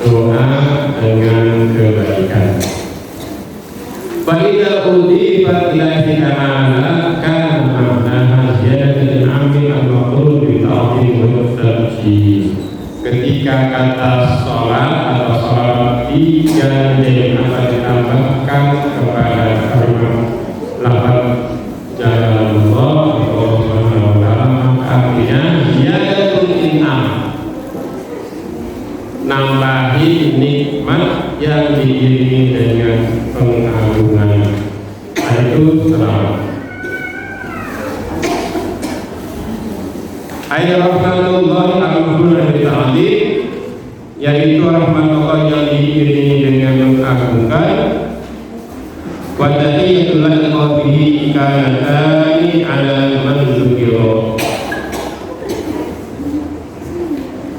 Doa dengan kebaikan. tadi. Ketika kata sholat atau sholat diganti atau ditambahkan kepada kalimat lafaz jalalullah Allah Subhanahu wa taala, maka artinya ziyadatul in'am, nambahi nikmat yang diiringi dengan pengagungan. Itu selamat. Ayat rahmatullah al-Qur'an al-Azim, yaitu rahmatullah yang diiringi dengan mengagungkan. Wa tahiyatul qalbihi kanatani ala man dzukira.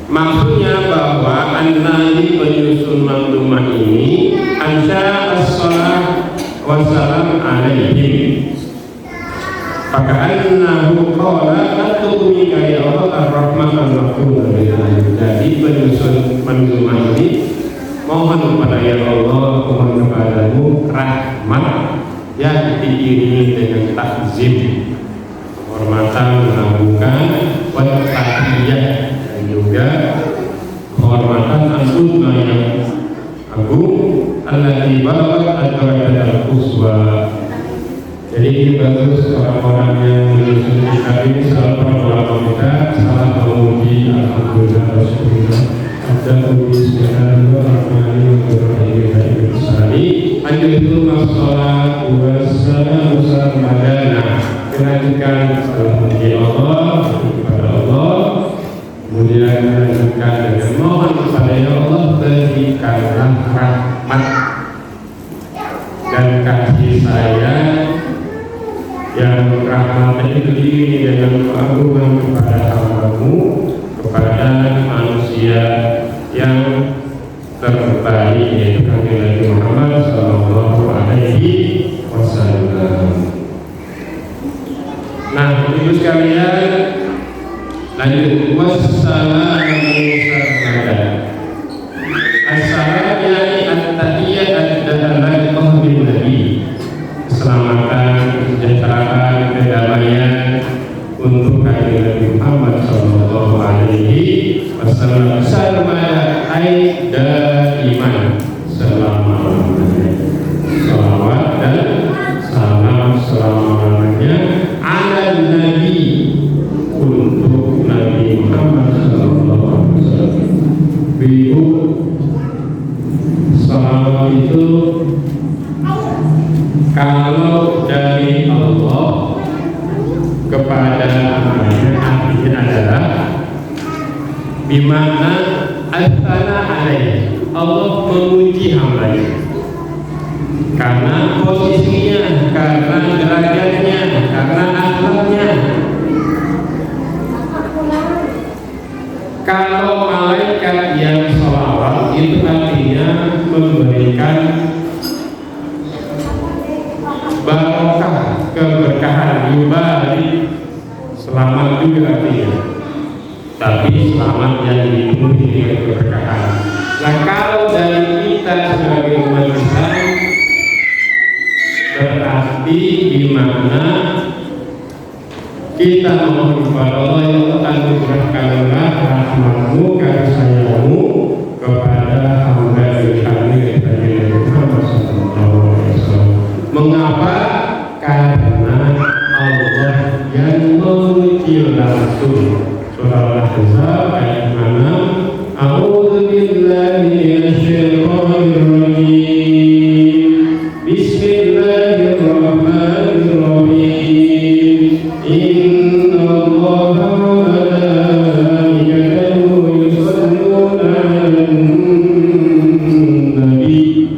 Maksudnya bahwa an-Nabi menyusun maklumat ini ansya as-salah wassalam alaihim. Faka'annahu qala atubika ya Allah ar-Rahman ar-Rahim. Jadi penyusun manzumah ini, mohon kepada ya Allah, mohon kepadamu rahmat yang diiringi dengan takzim, kehormatan, mengagungkan, wa tahiyah, dan juga kehormatan al-uzma yang agung, allati balagat ad-darajat al-quswa. Jadi ini bagus orang-orang yang menyusun kitab ini selalu berdoa kita, salah memuji alhamdulillah rasulullah. Ada bismillahirrahmanirrahim. Anjutu masalah wassalamu sarmadana. Kelanjutkan setelah memuji Allah kepada Allah, kemudian melanjutkan dengan mohon kepada ya Allah, berikanlah rahmat dan kasih sayang yang rahmat itu diiringi dengan keagungan kepada hambamu, kepada manusia yang terbaik, yaitu Nabi Muhammad sallallahu alaihi wasallam. Nah, ibu sekalian, lanjut. Wassalamu sarmadan. Assalam yani at-tahiyyat ad-dalalatul bin nabi. Keselamatan, kesejahteraan, kedamaian untuk Nabi Muhammad sallallahu alaihi wasallam. Sarmada ay daiman, selama-lamanya. Salawat dan salam selama-lamanya ala nabi, untuk Nabi Muhammad sallallahu alaihi wasallam. Bihu salawat itu kalau dari Allah kepada hambanya, artinya adalah bimana asana alaih, Allah memuji hambanya karena posisinya, karena derajatnya, karena akhlaknya. Kalau malaikat yang sholawat itu artinya memberikan barokah, keberkahan, yubari, selamat juga artinya, tapi selamat yang dipenuhi dengan keberkahan. Nah, kalau dari kita sebagai umat Islam, berarti di mana kita memohon kepada Allah, ya Allah, anugerahkanlah rahmatmu, kasih sayangmu kepada hamba kami Nabi Muhammad SAW. Mengapa? Karena Allah yang memuji langsung. Surah Al-Ahzab ayat 6. A'udzu billahi minasyaitonir rajim. Bismillahirrahmanirrahim. Innallaha wa malaikatahu yusholluna 'alan nabi.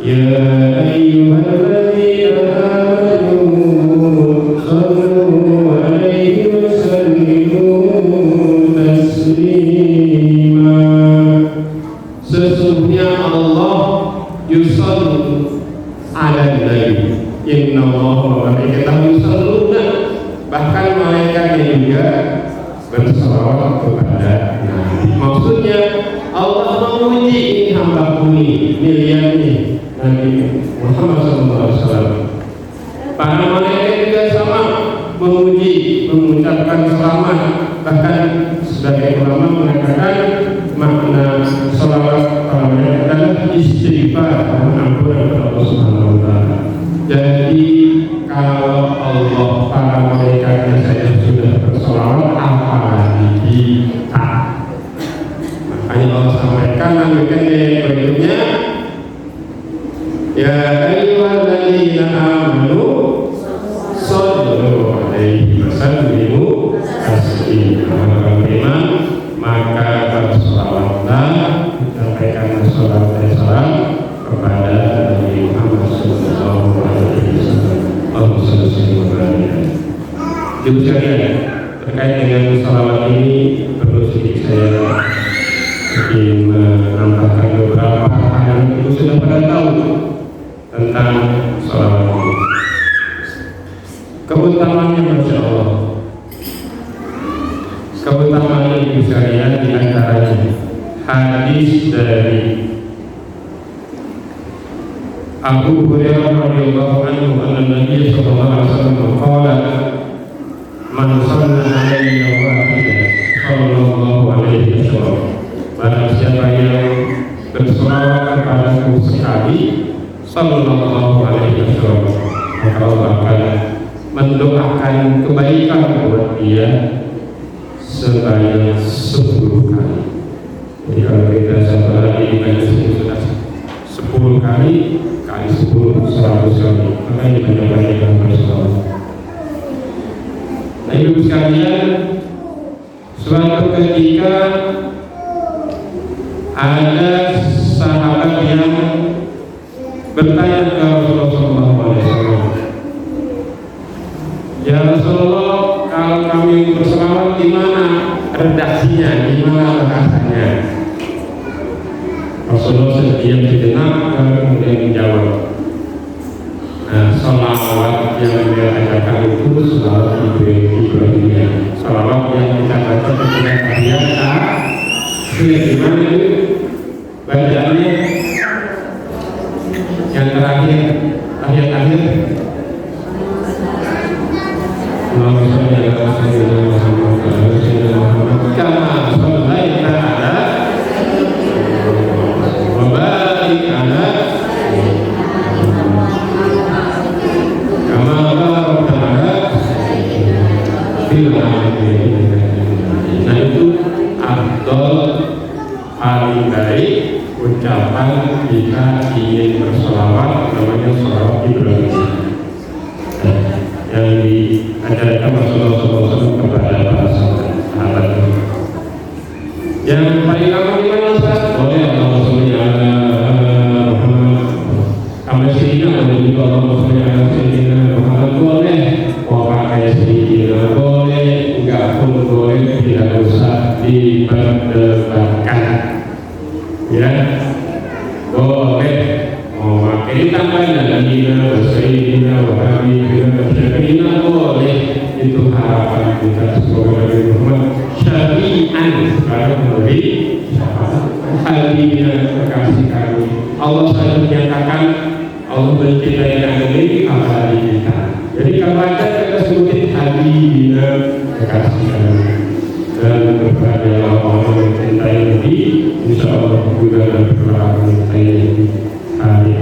Ya ayyuhalladzina amanu shallu 'alaihi wa sallimu taslima. sebagai ulama mengatakan makna salawat adalah istighfar, pengampunan kepada Allah Subhanahu wa taala. Jadi kalau Allah para malaikatnya saja sudah bersalawat, apalagi kita. Makanya Allah sampaikan berikutnya, ya ayyuhalladzina amanu shallu alaihi wa sallimu taslima. Maka bersalawatlah, sampaikan salawat dan salam kepada Nabi Muhammad sallallahu alaihi wasallam. Allahumma shalli wa sallim. Ibu sekalian, terkait dengan salawat ini perlu sedikit saya ingin menambahkan beberapa hal yang ibu sudah pada tahu tentang salawat ini. Keutamaannya Masya Allah. Keutamaan ibu sekalian di antaranya hadis dari Abu Hurairah radhiyallahu anhu anna Nabi sallallahu alaihi wasallam qala man shalla alayya wahidan sallallahu alaihi wasallam. Barang siapa yang berselawat kepadaku sekali sallallahu alaihi wasallam, maka Allah akan mendoakan kebaikan buat dia sebanyak 10 kali. Jadi kalau kita satu hari dibanyak 10 kali 100 kali, 100 kali, maka ini banyak-banyak yang berselawat. Nah ibu sekalian, suatu ketika ada sahabat yang bertanya ke Rasulullah SAW, ya Rasulullah, kalau kami berselawat di mana redaksinya, di mana bahasanya? Rasulullah diam sejenak kemudian menjawab, salawat yang dia ajarkan itu salawat Ibrahim, salawat yang kita baca ketika tahiyat. Gimana itu bacaannya? Yang terakhir, tahiyat akhir. Allahumma shalli ala sayyidina Muhammad wa ala sayyidina Muhammad kama shallaita ala wa barik ala kama barakta ala fil alamin. Nah itu afdal, paling baik ucapan jika ingin berselawat, namanya selawat Ibrahim yang diajarkan Rasulullah SAW kepada para sahabat. Yang paling lama di mana Ustaz? Boleh Allahumma sholli ala Muhammad. Sampai sini ada juga Allahumma sholli ala sayyidina Muhammad, boleh. Mau pakai sayyidina boleh, enggak pun boleh, tidak usah diperdebatkan. Ya, boleh. Mau pakai tambahan Nabiina wa Sayyidina wa Habibina wa Syafiina boleh. Itu harapan kita semoga Nabi Muhammad syafi'an sekarang memberi Habibina, kekasih kami. Allah sudah menyatakan Allah mencintai kami, apalagi kita. Jadi kalau ada kita sebutin Habibina, kekasih kami. Dan berbagai orang yang mencintai Nabi, insya Allah juga dan berharap mencintai Nabi.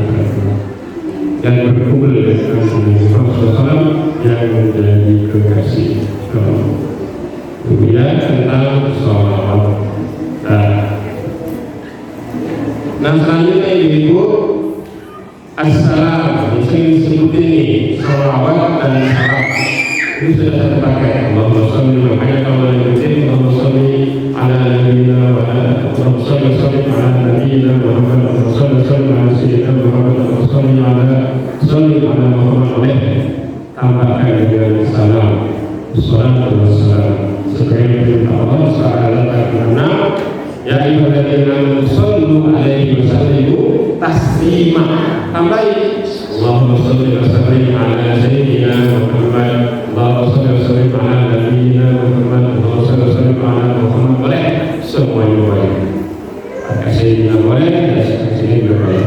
Dan berkumpul dengan Rasulullah yang menjadi kekasih. Kemudian tentang salawat. Nah selanjutnya ibu assalam, disini disebut ini salawat dan salam. Ini sudah terpakai. Allahumma sholli, makanya kalau disebut Allahumma sholli ala nabiyyina wa ala Rasulullah sallallahu alaihi Muhammad wa sallallahu alaihi sayyidina Muhammad wa sallallahu ala Muhammad, tambahkan dengan salam, salatu wassalam. Sebagai perintah Allah Subhanahu ya ayyuhalladzina amanu shallu alaihi wa sallimu taslima. Tambahin Allahumma sholli wa sallim ala sayyidina Muhammad, Allahumma sholli wa sallim ala nabiyyina Muhammad, Allahumma sholli wa sallim ala Muhammad. Boleh, semuanya boleh. Pakai sayyidina boleh, kasih boleh.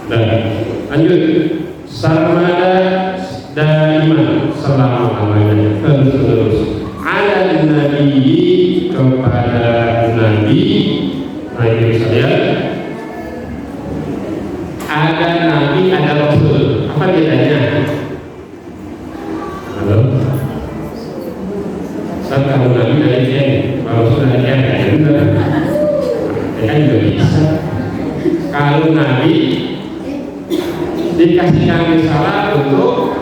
Dan lanjut, sarmada daima selama-lamanya terus-menerus. diri saya, ada nabi, ada rasul. Apa bedanya? Halo? Kalau nabi dari N, kalau rasul dari N, ya benar. Ya kan juga bisa. Kalau nabi dikasihkan risalah untuk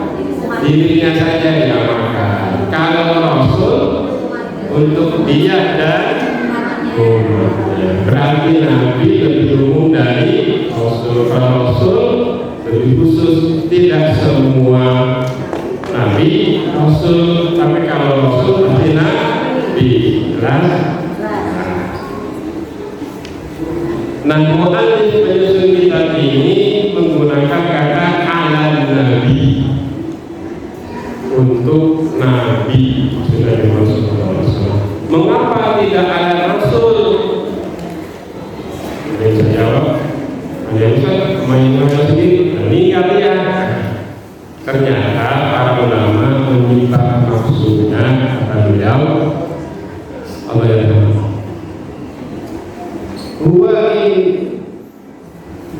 dirinya saja diamalkan. Kalau rasul untuk dia dan umatnya. Berarti nabi lebih umum dari rasul. Kalau rasul lebih khusus, tidak semua nabi rasul, tapi kalau rasul pasti nabi. Jelas? Nah, mu'allif penyusun kitab ini menggunakan kata ala nabi untuk nabi, sudah dimaksud Rasul. Mengapa tidak ala rasul? Ada yang saya jawab, ada yang saya main sendiri. Ini kalian. Ternyata para ulama menyimpan maksudnya kata beliau, Allah ya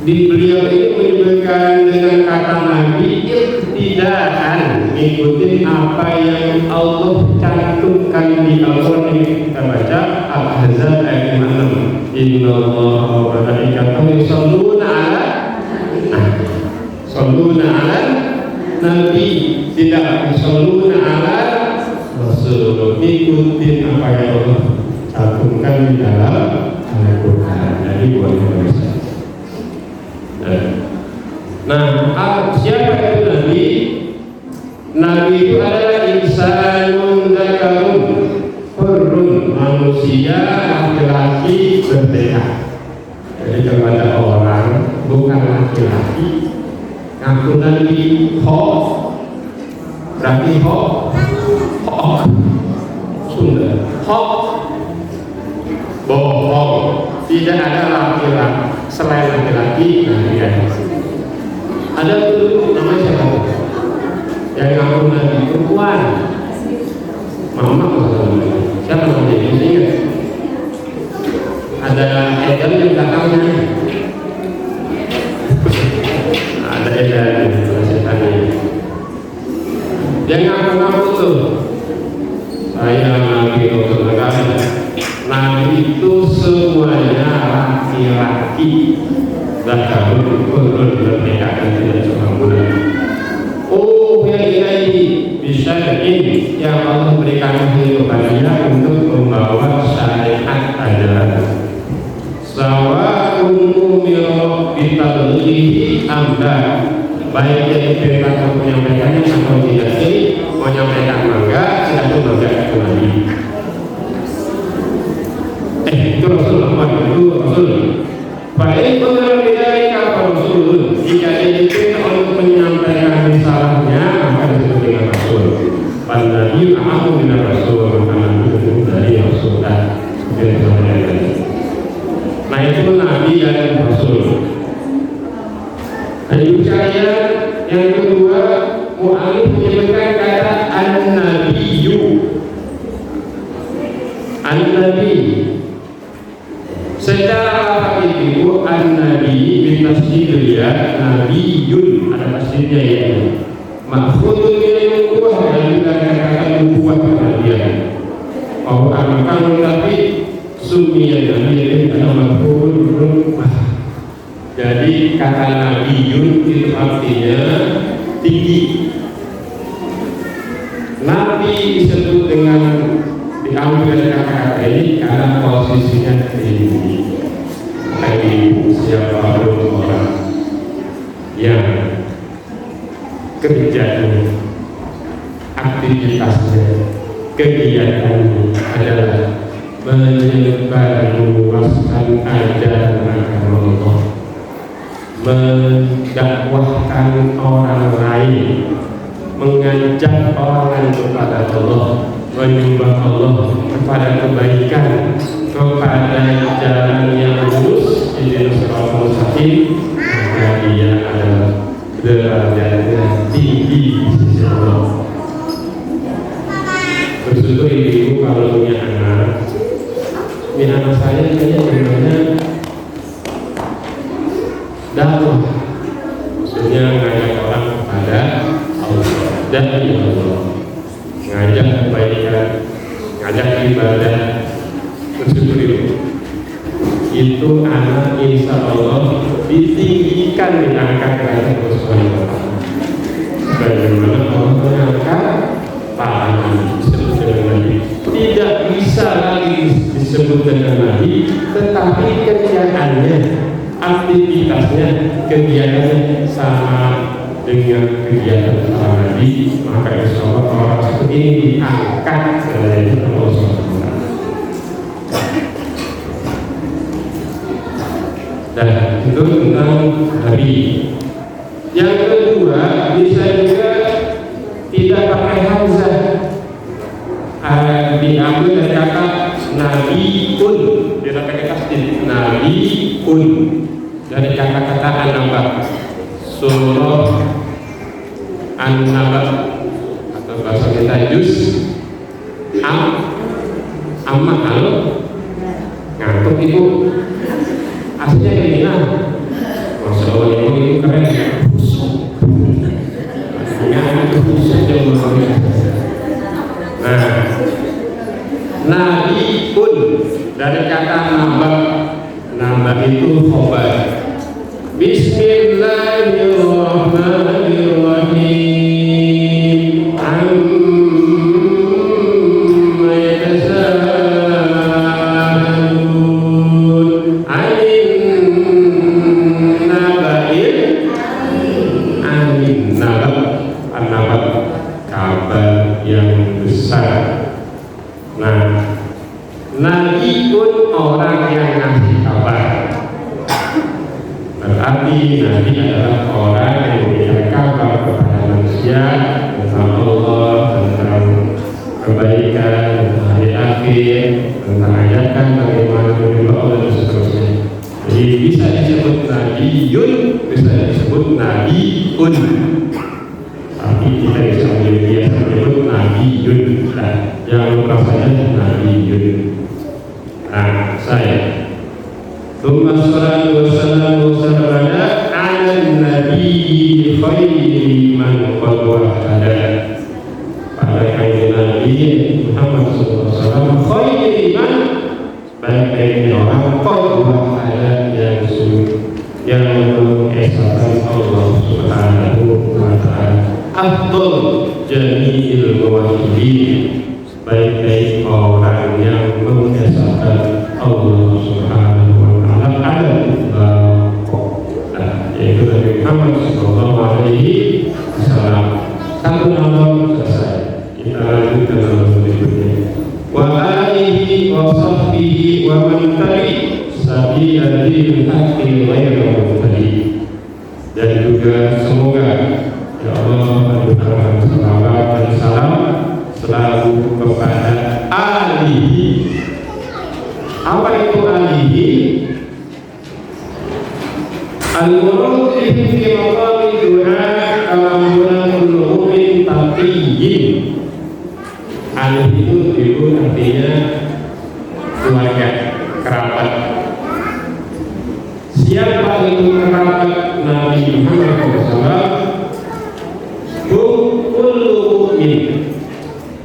di beliau ini menyebutkan dengan kata nabi ibtidaan, mengikuti apa yang Allah cantumkan di Al-Quran. Kita baca Al-Ahzab ayat 56. Innallaha wa malaikatahu yusholluna ala nabi, tidak yusholluna ala rasul, mengikuti apa yang Allah cantumkan di dalam Al-Quran. Jadi buat Indonesia. Nah, siapa itu nabi? Nabi itu adalah insanun zakarun, hurrun, manusia laki-laki bertekad. Jadi kepada orang bukan laki-laki ngaku nabi, hoax, berarti hoax, Sunda, hoax, bohong. Tidak ada laki-laki selain laki-laki. Ada dulu namanya siapa? Yang ngaku nabi perempuan. Mama siapa namanya? Ingat? Ada Eden di belakangnya. Ada Eden setannya. Yang ngaku tuh saya nabi untuk negara. Nabi itu semuanya laki-laki. Zakarun, hurrun, bertekad dan tidak seorang muda. Oh, yang ilahi bisa ini yang Allah berikan wahyu kepadanya untuk membawa syariat ajaran. Sawa'un umira bitablighi amda, baik yang diperintahkan menyampaikannya atau tidak. Menyampaikan mangga, tidak pun mangga itu nabi. Itu Rasulullah, itu Rasul. Baik benar bidaya kalau Rasul, jika diperintah untuk menyampaikan risalahnya maka disebut dengan Rasul. Pada Nabi aku dengan Rasul, maka Nabi itu dari Rasul dan nah itu Nabi dan Rasul. Jadi sekalian, yang kedua mu'alif menyebutkan kata an-nabiyyu. An-nabi secara itu an-nabi bin tasdidiyah nabiyun, ada tasdidnya ya, makhudun min nubuwah, yang juga dikatakan nubuwah kenabian. Bahwa akan nabi summiya nabi adalah makhudun. Jadi kata nabiyun itu artinya tinggi. Nabi disebut dengan diambil dari kata-kata ini karena posisinya tinggi. Bagi siapapun orang yang kerjanya, aktivitasnya, kegiatannya adalah menyebar luaskan ajaran agama Allah, mendakwahkan orang lain, mengajak orang lain kepada Allah, menyembah Allah, kepada kebaikan, kepada jalan yang lurus, ini siratal mustaqim, maka dia adalah derajatnya tinggi di sisi Allah. Bersyukur ibu kalau punya anak. Ini anak saya kayaknya dakwah, maksudnya ngajak orang kepada Allah dan Allah, ngajak kebaikan, ngajak ibadah, bersyukur. Itu anak insya Allah ditinggikan, diangkat ke atas Allah Subhanahu wa Ta'ala. Bagaimana Allah mengangkat para nabi disebut dengan nabi, tidak bisa lagi disebut dengan nabi, tetapi kerjaannya, aktivitasnya, kegiatannya sama dengan kegiatan para nabi, maka insya Allah orang seperti ini diangkat oleh Allah Subhanahu wa Ta'ala. Dan itu tentang nabi. Yang kedua, bisa juga tidak pakai hamzah, diambil dari kata nabi pun, tidak pakai tasdid, nabi pun, dari kata-kata an-naba, surah an-naba atau bahasa kita juz amma. Halo, ngantuk ibu, aslinya ini lah. Masya Allah, itu keren ya. Nah, nabi pun dari kata nambah itu khobar. Bismillahirrahmanirrahim. Amma yatasaalun anin naba'il anin naba, kabar yang besar. Nah, nabi pun orang yang ngasih kabar. Berarti nabi adalah orang yang memberikan kabar kepada manusia tentang Allah, tentang kebaikan, tentang hari akhir, tentang ajakan bagaimana menyembah Allah dan seterusnya. Jadi bisa disebut nabiyun, bisa disebut nabiun. Tapi kita bisa menyebut nabiyun. Nah, jangan lupa saja nabiyun. Nah, saya Tsumma salatu wassalamu ala nabiyyi khairi man qad wahada. Pada kanjeng Nabi Muhammad SAW, khairi man, baik-baik orang qad wahada, yang mengesahkan Allah Subhanahu wa Ta'ala. Afdal jami'il muwahhidin, baik-baik orang yang mengesahkan Allah Subhanahu wa Ta'ala ada yaitu Nabi Muhammad sallallahu alaihi wasallam. Satu nama selesai. Kita lanjut ke nama berikutnya. Wa alihi wa sahbihi wa man tabi sabiladil haqqi ghairu mubtadi. Dan juga semoga ya Allah menurunkan salawat dan salam selalu kepada alihi. Apa itu alihi? Al-murad fi maqami du'a kalamun mu'min taqiyyin. Alihi itu artinya keluarga, kerabat. Siapa itu kerabat Nabi Muhammad SAW? Kullu mu'min,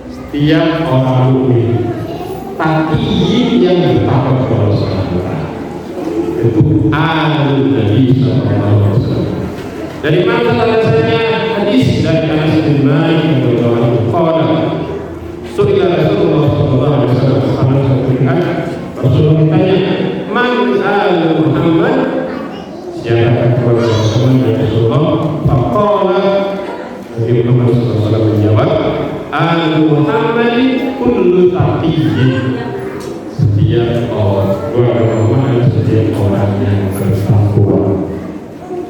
setiap orang mukmin. Taqiyyin yang bertakwa kepada Allah Subhanahu wa Ta'ala. Itu alun Nabi sallallahu alaihi wasallam. Dari mana alasannya? Hadis dari Anas bin Malik radhiyallahu anhu qala su'ila Rasulullah sallallahu alaihi wasallam. Rasulullah bertanya, man al Muhammad, siapa kepada Rasulullah? Faqala, Nabi Muhammad sallallahu alaihi wasallam menjawab, al Muhammad kullu taqiyyin, setiap orang, setiap orang yang bertakwa.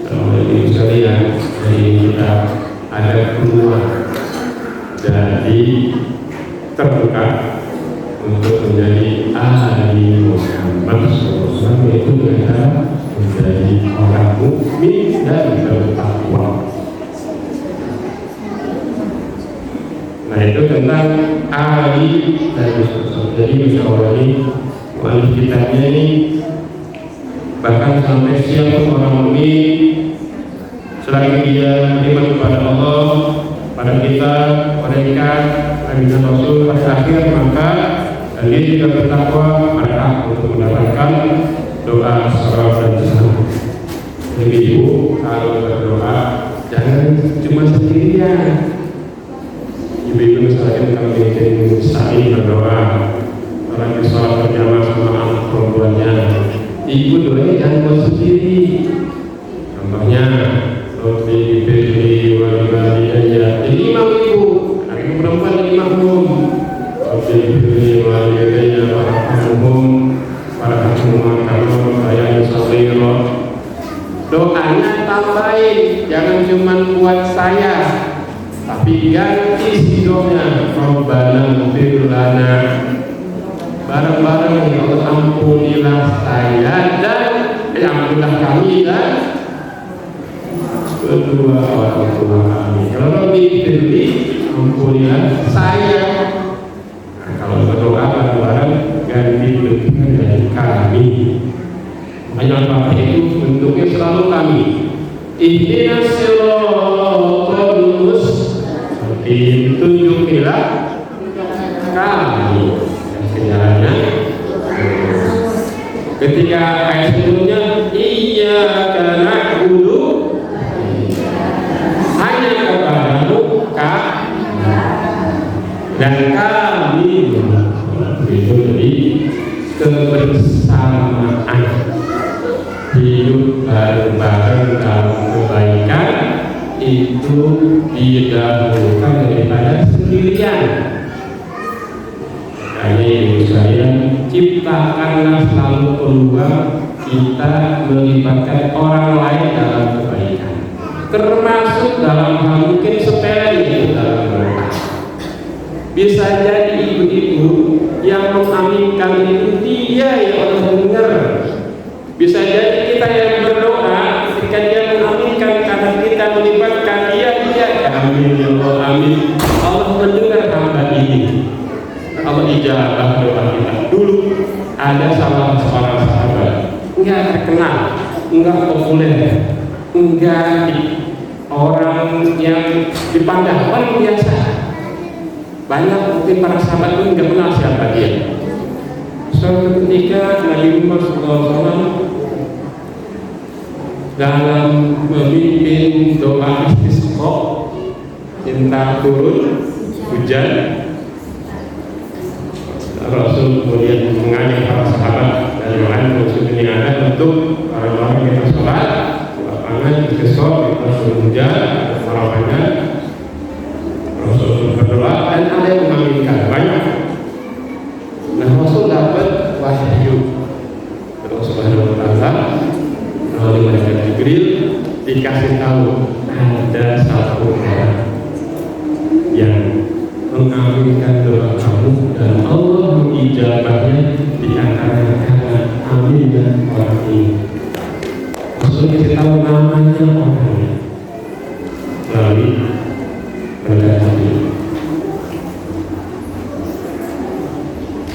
Jadi sekalian, kita ada peluang dari terbuka untuk menjadi ahli Muhammad SAW, itu adalah menjadi orang mukmin dan bertakwa. Nah, itu tentang ahli dari sosok. Jadi insya Allah ini mu'allif kitabnya ini bahkan sampai siapa orang mukmin selagi dia beriman kepada Allah, pada kita, malaikat, Nabi dan Rasul pada akhir, maka dia juga bertakwa pada untuk mendapatkan doa salawat dan salam. Jadi ibu kalau berdoa jangan cuma sendirian. Ibu-ibu misalnya kalau bikin sa'i berdoa, orang di sholat berjamaah sama anak perempuannya, ibu doanya jangan buat sendiri. Contohnya Rabbi firli walidayya, jadi imam ibu, anak ibu perempuan jadi makmum. Rabbi firli walidayya warhamhum warhamhum kama rabbayani shaghira. Doanya tambahin, jangan cuma buat saya, tapi ganti doanya. Rabbana ighfir lana, bareng-bareng ya Allah ampunilah saya dan ampunilah kami dan kedua orang tua kami. Kalau Rabbi firli, ampunilah saya. Nah, kalau berdoa bareng-bareng ganti bentuknya kami. Makanya Al-Fatihah itu bentuknya selalu kami. Ihdinas siratal mustaqim, tunjukilah kami jalannya. Ketika ayat sebelumnya iyyaka na'budu, hanya kepadamu dan kami, itu jadi kebersamaan, hidup bareng-bareng dalam kebaikan itu didahulukan daripada sendirian. Makanya ibu saya, ciptakanlah selalu peluang kita melibatkan orang lain dalam kebaikan, termasuk dalam hal mungkin sepele itu dalam doa. Bisa jadi ibu-ibu yang mengaminkan itu dia yang Allah dengar. Bisa jadi kita yang berdoa ketika dia mengaminkan karena kita melibatkan dia. Amin ya Allah, amin. Allah mendengar hamba ini. Allah ijabah doa kita. Dulu ada salah seorang sahabat, enggak terkenal, enggak populer, enggak orang yang dipandang orang biasa. Banyak mungkin para sahabat pun enggak kenal siapa dia. Suatu ketika Nabi Muhammad SAW dalam memimpin doa istisqa, minta turun hujan, Rasul kemudian mengajak para sahabat dan doa Rasul ini ada untuk para orang yang sholat lapangan istisqa, kita turun hujan, harapannya Rasul berdoa dan ada yang mengaminkan banyak. Nah, Rasul dapat wahyu dari Subhanahu wa Ta'ala melalui malaikat Jibril, dikasih tahu ada satu orang yang mengaminkan doa kamu dan Allah mengijabahnya di antara amin dan orang ini. Rasul kasih tahu namanya orangnya melalui malaikat Jibril.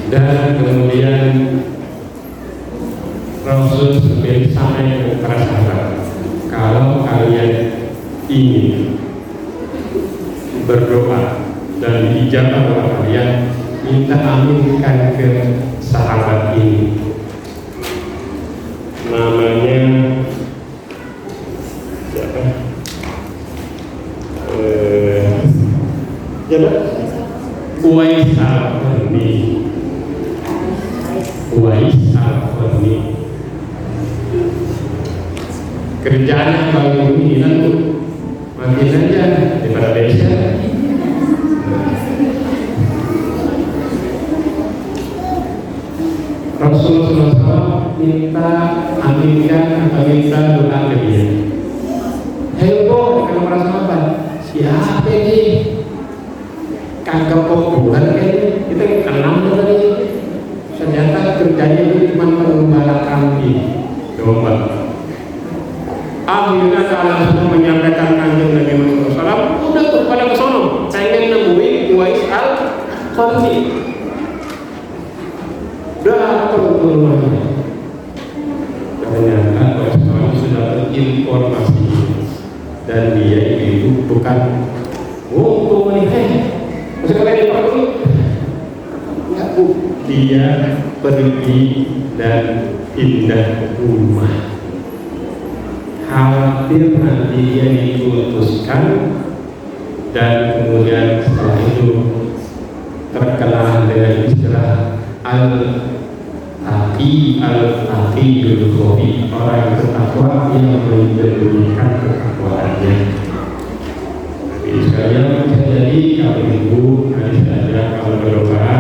Dan kemudian Rasul sampai ke para sahabat, kalau kalian ingin berdoa dan dijabah doa kalian, minta aminkan ke sahabat ini. Namanya siapa? Uwais al-Qarni. Uwais al-Qarni. Kerjaannya kalau ini kan makin aja daripada desa. Rasulullah SAW minta aminkan atau minta doa ke dia. Heboh dengan para sahabat. Siapa ini? Kagak populer kayaknya. Kita kenal tadi. Ternyata kerjanya itu cuma mengembala kambing domba. Akhirnya kalau sudah menyampaikan kanjeng Nabi Muhammad SAW, udah tuh pada kesono, pengen nemuin Uwais al-Qarni. Udah turun rumahnya. Katanya dia pergi dan pindah rumah. Khawatir nanti dia diputuskan dan kemudian setelah itu terkenal dengan istilah al-taqi bil-khofi, orang bertakwa yang menyembunyikan ketakwaannya. Jadi sekalian bisa jadi kalau minggu hari saja, kalau berdoa,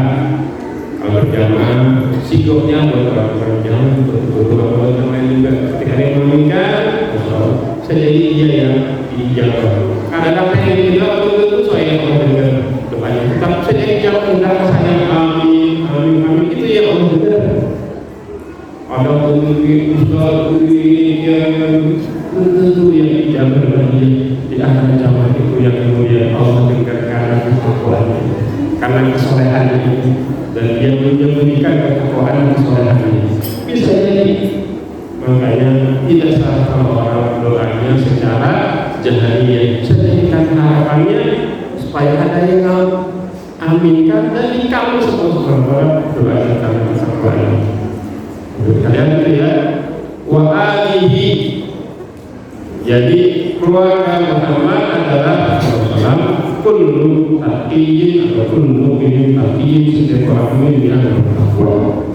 kalau berjamaah, sikapnya buat berjamaah betul-betul yang lain juga. Ketika dia menginginkan, bisa jadi dia yang dijawab. Kadang-kadang saya juga betul-betul saya yang mau dengar doanya. Tapi saya dijawab undang saya amin, amin, amin, itu yang Allah dengar. Ada pemimpin ustaz yang tentu yang dijamin lagi di akhir zaman itu yang kemudian Allah dengar karena ketakwaan, karena kesolehan ini, dan dia menyembunyikan ketakwaan kesolehan ini. Bisa jadi makanya tidak salah kalau orang doanya secara jahriyah. Bisa jadikan harapannya supaya ada yang aminkan dan dikabul semua doa kita ketakwaan. Kalian itu ya, wa alihi. Jadi keluarga Muhammad adalah Rasulullah, kullu taqiyyin atau kullu mu'minin taqiyyin, setiap orang mukmin yang bertakwa.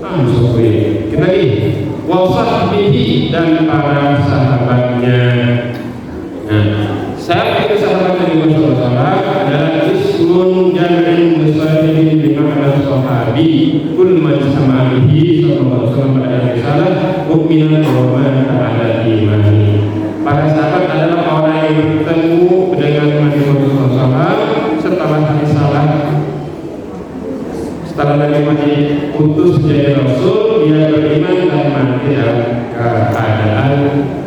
Seperti kita ini, wa sahbihi, dan para sahabatnya. Nah, sahabat itu sahabat Nabi Rasulullah adalah ismun jam'in musafirin bima'na sahabi kul man sama'alihi sallallahu alaihi wasallam pada risalah mu'minan wa man ta'ala imani. Para sahabat adalah orang yang bertemu dengan Nabi Rasulullah setelah risalah, setelah Nabi utus jadi Rasul, dia beriman dan mati dalam keadaan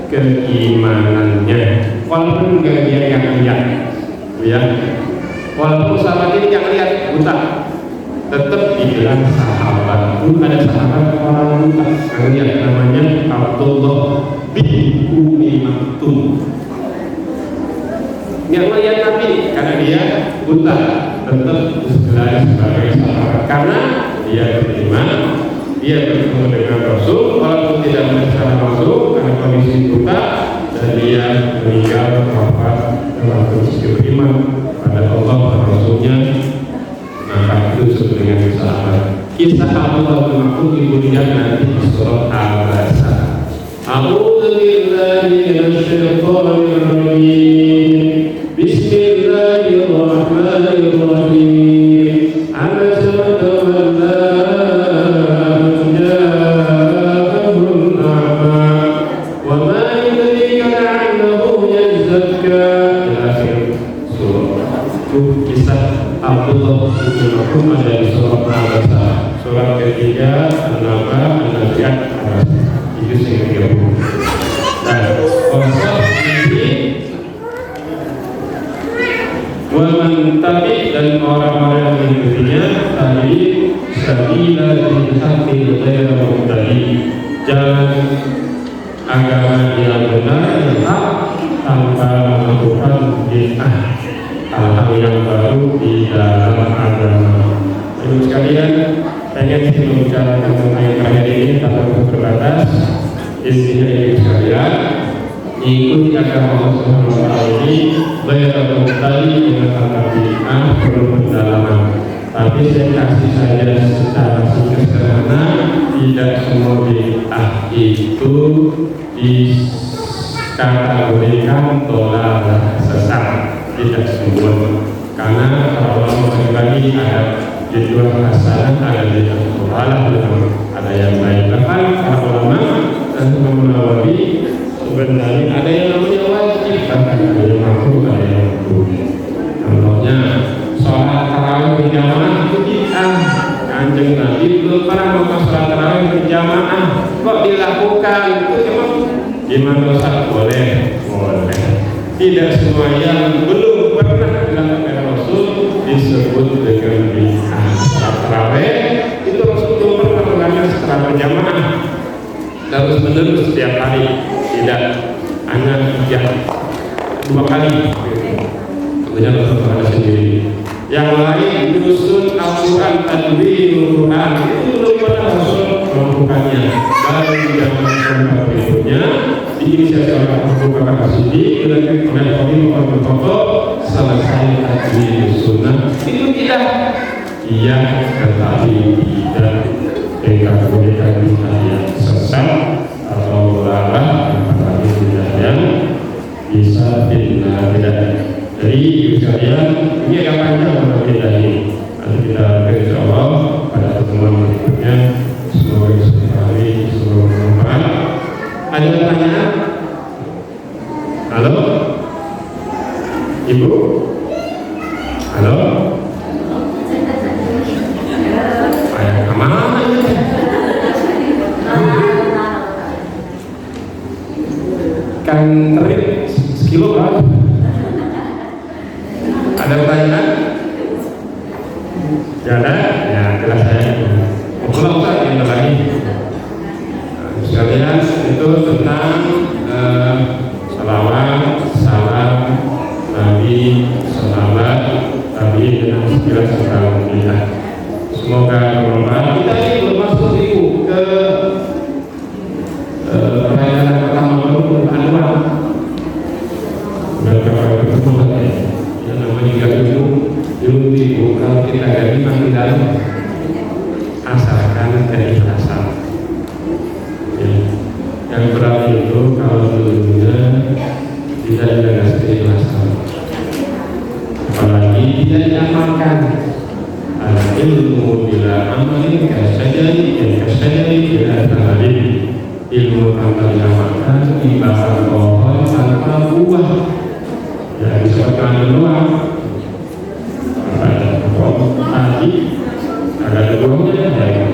keimanannya. Walaupun enggak dia yang lihat, ya, walaupun sahabat ini yang lihat buta, tetap dibilang sahabat. Dulu ada sahabat orang buta, yang lihat namanya Abdullah bin Umi Maktum. Yang melihat Nabi karena dia buta, tetap disebut sebagai sahabat karena dia beriman, dia bertemu dengan Rasul walaupun tidak melihat Rasul karena kondisi buta, dan dia meninggal wafat dalam kondisi beriman pada Allah dan Rasulnya, maka itu disebut dengan sahabat. Kisah Abdullah bin Maktum dibunyikan nanti di surat Al-Baqarah. A'udzu billahi minasyaitonir rajim. Bismillahirrahmanirrahim. Abasa wa tawalla an ja'ahul a'ma wa ma yudrika la'annahu yazakka. Akhir surah. Itu kisah Abdullah bin Maktum ada di surat Al-Baqarah, surat ketiga, An-Naba, An-Nazi'at, itu yang 30. Dan konsep ini waman tabi, dan orang-orang yang mengikutinya tadi sabila dinhaqil ghairu mubtadi, jalan agama yang benar yang hak tanpa melakukan bid'ah, hal-hal yang baru di dalam agama. Ibu sekalian, pengen membicarakan tentang yang terakhir ini tanpa terbatas. Intinya ibu sekalian, ikuti agama Allah Subhanahu wa Ta'ala ini ghairu mubtadi, dengan tanpa bid'ah, perlu pendalaman. Tapi saya kasih saja secara sederhana, tidak semua bid'ah itu dikategorikan tolak sesat, tidak semua. Karena kalau Allah membagi ada jadwal hasanah, ada jadwal tolak, ada yang baik. Bahkan para ulama dan Imam Nawawi sebenarnya ada yang namanya wajib, bahkan ada yang makruh, ada yang makruh. Contohnya sholat tarawih berjamaah itu bid'ah. Kanjeng Nabi belum pernah melakukan sholat tarawih berjamaah, kok dilakukan? Itu memang gimana Ustaz? Boleh. Tidak semua yang belum pernah dilakukan Rasul disebut dengan bid'ah. Sholat tarawih itu Rasul belum pernah melakukan secara berjamaah terus menerus setiap hari, tidak, hanya yang 2 kali. Kemudian Rasul sendiri. Yang lain nyusun Al-Quran tadwin kelurahan itu lebih pada Rasul melakukannya. Baru di zaman berikutnya diinisiasi oleh Abu Bakar As-Siddiq dilanjutkan oleh Khalifah berfoto selesai takbir sunnah itu tidak. Iya, tetapi tidak dikategorikan yang sesat atau lalai, tetapi tidak yang bisa tidak. Jadi ibu sekalian, ini agak panjang kalau kita ini. Nanti kita insya Allah pada pertemuan berikutnya. Semoga sekali, semoga bermanfaat. Ada pertanyaan? Halo, Ibu? Halo? Ayah kemana ini? Kan terit sekilo kan? Ada pertanyaan? Ya ada? Ya jelas saya. Kalau Ustaz yang lagi sekalian itu tentang salawat, salam Nabi, salawat Nabi dengan segala sesuatu kita. Semoga bermanfaat. Kita ini belum masuk itu ke perayaan pertama baru Anwar. Berapa ketemu yang namanya ilmu itu kalau kita gaji makin dalam asalkan keikhlasan. Yang berat itu kalau dulunya tidak ada keikhlasan, apalagi tidak diamalkan. Ilmu bila amalin kasajari bila tamalin. Ilmu tanpa diamalkan ibarat pohon tanpa buah. Ya disebutkan doang. Ada pohon tadi ada buahnya ya.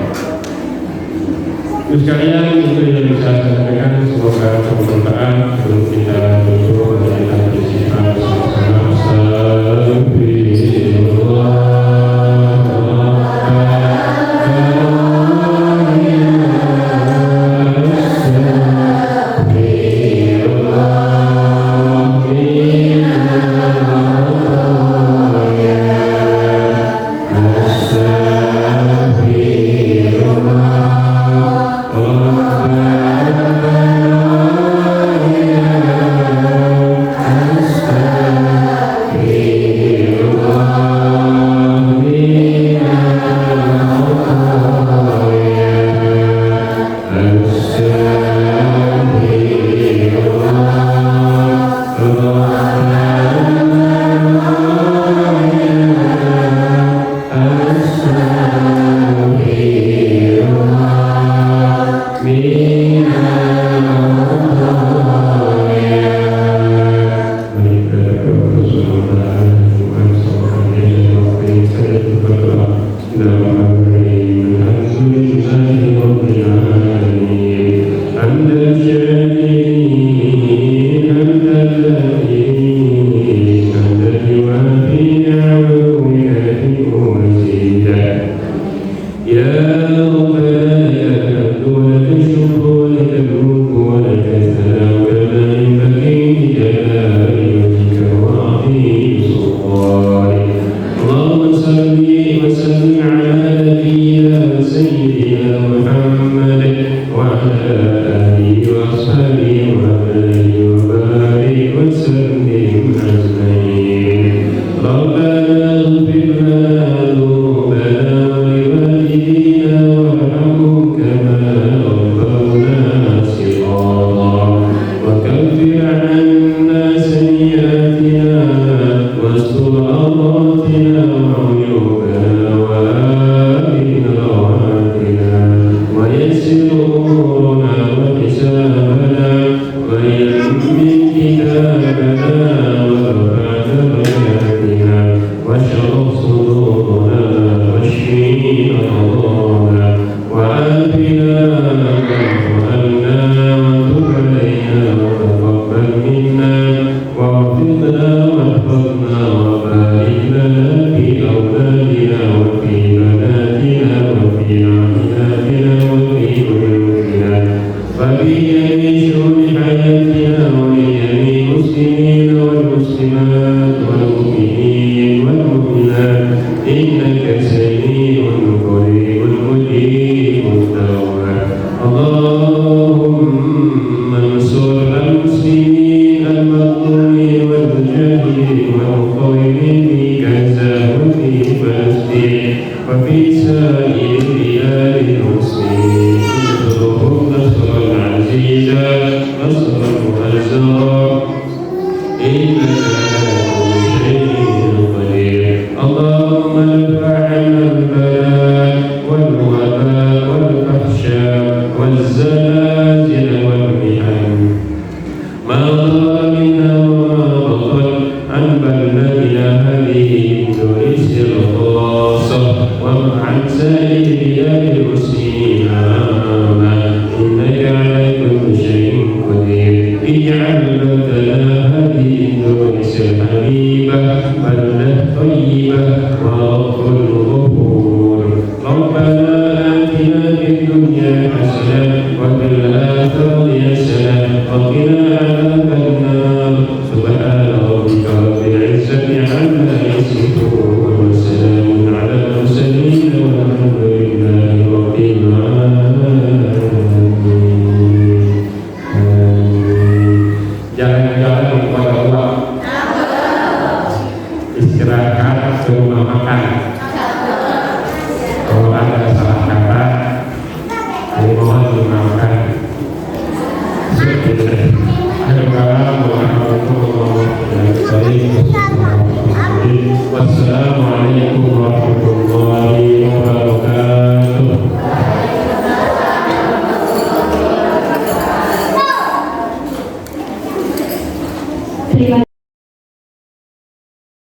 Terus kalian itu yang bisa saya sampaikan, semoga bermanfaat. Sebelum kita tutup, kita bersihkan bersama-sama. واشرح صدورنا واشفي أرضانا بكتاب